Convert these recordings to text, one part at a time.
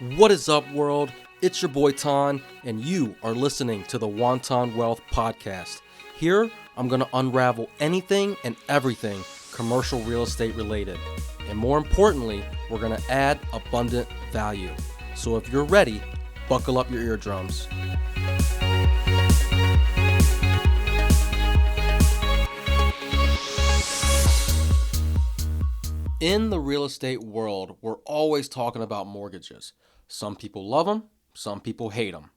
What is up, world? It's your boy Ton, and you are listening to the Wonton Wealth Podcast. Here, I'm going to unravel anything and everything commercial real estate related. And more importantly, we're going to add abundant value. So if you're ready, buckle up your eardrums. In the real estate world, we're always talking about mortgages. Some people love them, some people hate them.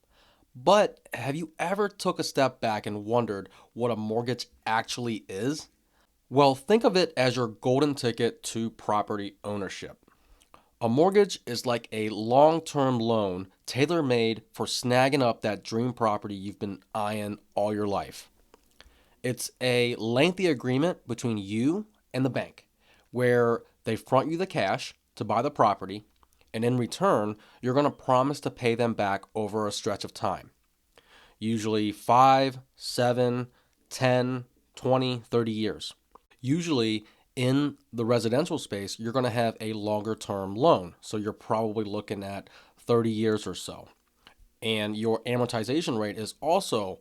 But have you ever took a step back and wondered what a mortgage actually is? Well, think of it as your golden ticket to property ownership. A mortgage is like a long-term loan tailor-made for snagging up that dream property you've been eyeing all your life. It's a lengthy agreement between you and the bank where they front you the cash to buy the property, and in return, you're going to promise to pay them back over a stretch of time. Usually 5, 7, 10, 20, 30 years. Usually in the residential space, you're going to have a longer term loan. So you're probably looking at 30 years or so. And your amortization rate is also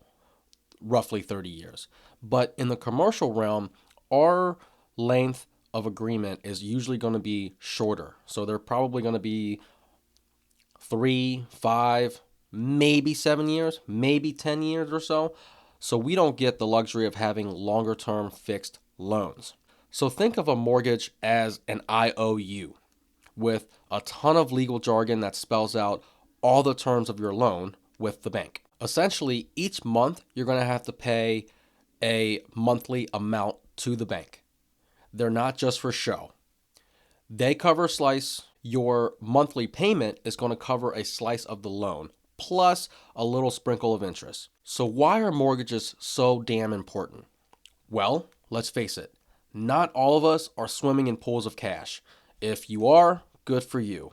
roughly 30 years. But in the commercial realm, our length of agreement is usually going to be shorter. So they're probably going to be 3, 5, maybe 7 years, maybe 10 years or so. So we don't get the luxury of having longer term fixed loans. So think of a mortgage as an IOU with a ton of legal jargon that spells out all the terms of your loan with the bank. Essentially, each month you're going to have to pay a monthly amount to the bank. They're not just for show. They cover a slice. Your monthly payment is going to cover a slice of the loan, plus a little sprinkle of interest. So why are mortgages so damn important? Well, let's face it. Not all of us are swimming in pools of cash. If you are, good for you.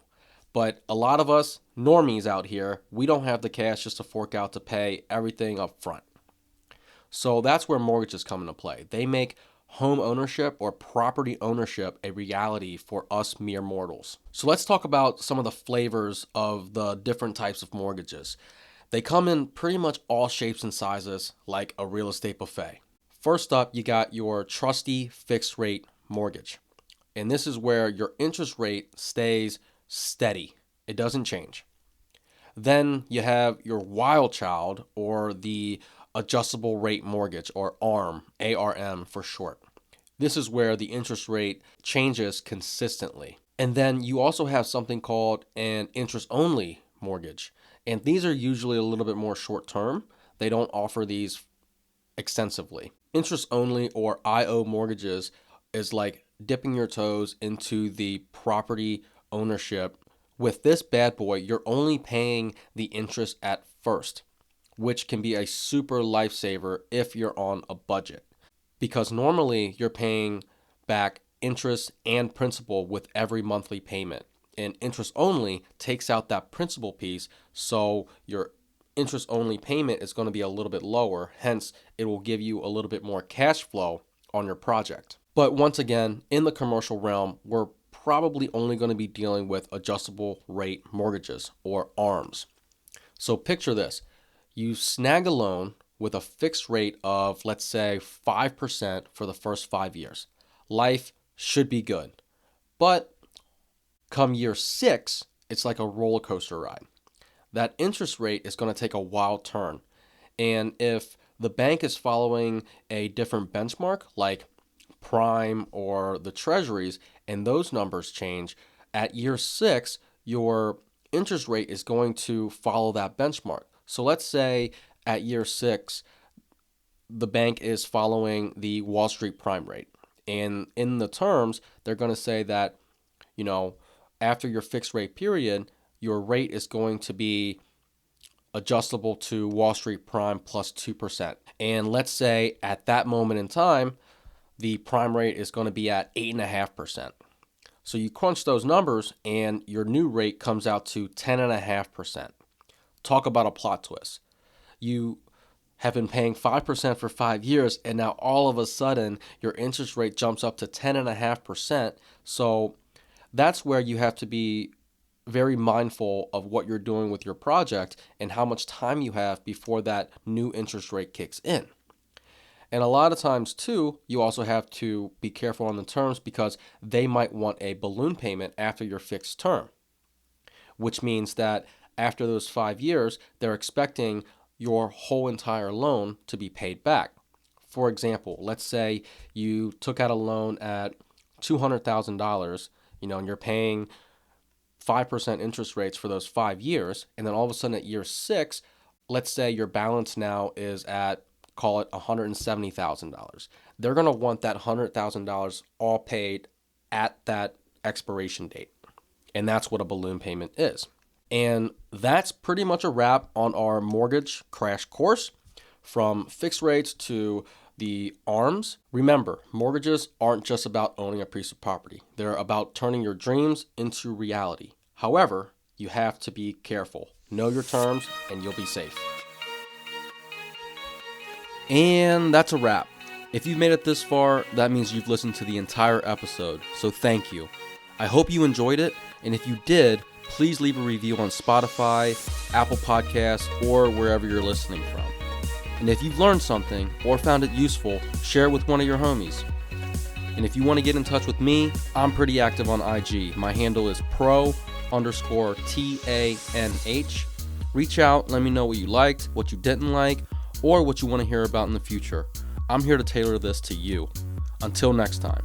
But a lot of us, normies out here, we don't have the cash just to fork out to pay everything up front. So that's where mortgages come into play. They make home ownership or property ownership a reality for us mere mortals. So let's talk about some of the flavors of the different types of mortgages. They come in pretty much all shapes and sizes like a real estate buffet. First up, you got your trusty fixed rate mortgage. And this is where your interest rate stays steady. It doesn't change. Then you have your wild child or the adjustable rate mortgage or ARM, ARM for short. This is where the interest rate changes consistently. And then you also have something called an interest-only mortgage. And these are usually a little bit more short-term. They don't offer these extensively. Interest-only or IO mortgages is like dipping your toes into the property ownership. With this bad boy, you're only paying the interest at first, which can be a super lifesaver if you're on a budget. Because normally you're paying back interest and principal with every monthly payment. And interest only takes out that principal piece, so your interest only payment is going to be a little bit lower. Hence, it will give you a little bit more cash flow on your project. But once again, in the commercial realm, we're probably only going to be dealing with adjustable rate mortgages or ARMs. So picture this. You snag a loan with a fixed rate of, let's say, 5% for the first 5 years. Life should be good. But come year 6, it's like a roller coaster ride. That interest rate is going to take a wild turn. And if the bank is following a different benchmark, like prime or the treasuries, and those numbers change, at year 6, your interest rate is going to follow that benchmark. So let's say at year 6, the bank is following the Wall Street prime rate. And in the terms, they're going to say that, after your fixed rate period, your rate is going to be adjustable to Wall Street prime plus 2%. And let's say at that moment in time, the prime rate is going to be at 8.5%. So you crunch those numbers and your new rate comes out to 10.5%. Talk about a plot twist. You have been paying 5% for 5 years, and now all of a sudden your interest rate jumps up to 10.5%. So that's where you have to be very mindful of what you're doing with your project and how much time you have before that new interest rate kicks in. And a lot of times, too, you also have to be careful on the terms because they might want a balloon payment after your fixed term, which means that after those 5 years, they're expecting your whole entire loan to be paid back. For example, let's say you took out a loan at $200,000, and you're paying 5% interest rates for those 5 years, and then all of a sudden at year 6, let's say your balance now is at, call it $170,000. They're going to want that $100,000 all paid at that expiration date. And that's what a balloon payment is. And that's pretty much a wrap on our mortgage crash course, from fixed rates to the ARMs. Remember, mortgages aren't just about owning a piece of property. They're about turning your dreams into reality. However, you have to be careful. Know your terms and you'll be safe. And that's a wrap. If you've made it this far, that means you've listened to the entire episode, so thank you. I hope you enjoyed it, and if you did, please leave a review on Spotify, Apple Podcasts, or wherever you're listening from. And if you've learned something or found it useful, share it with one of your homies. And if you want to get in touch with me, I'm pretty active on IG. My handle is pro_TANH. Reach out, let me know what you liked, what you didn't like, or what you want to hear about in the future. I'm here to tailor this to you. Until next time.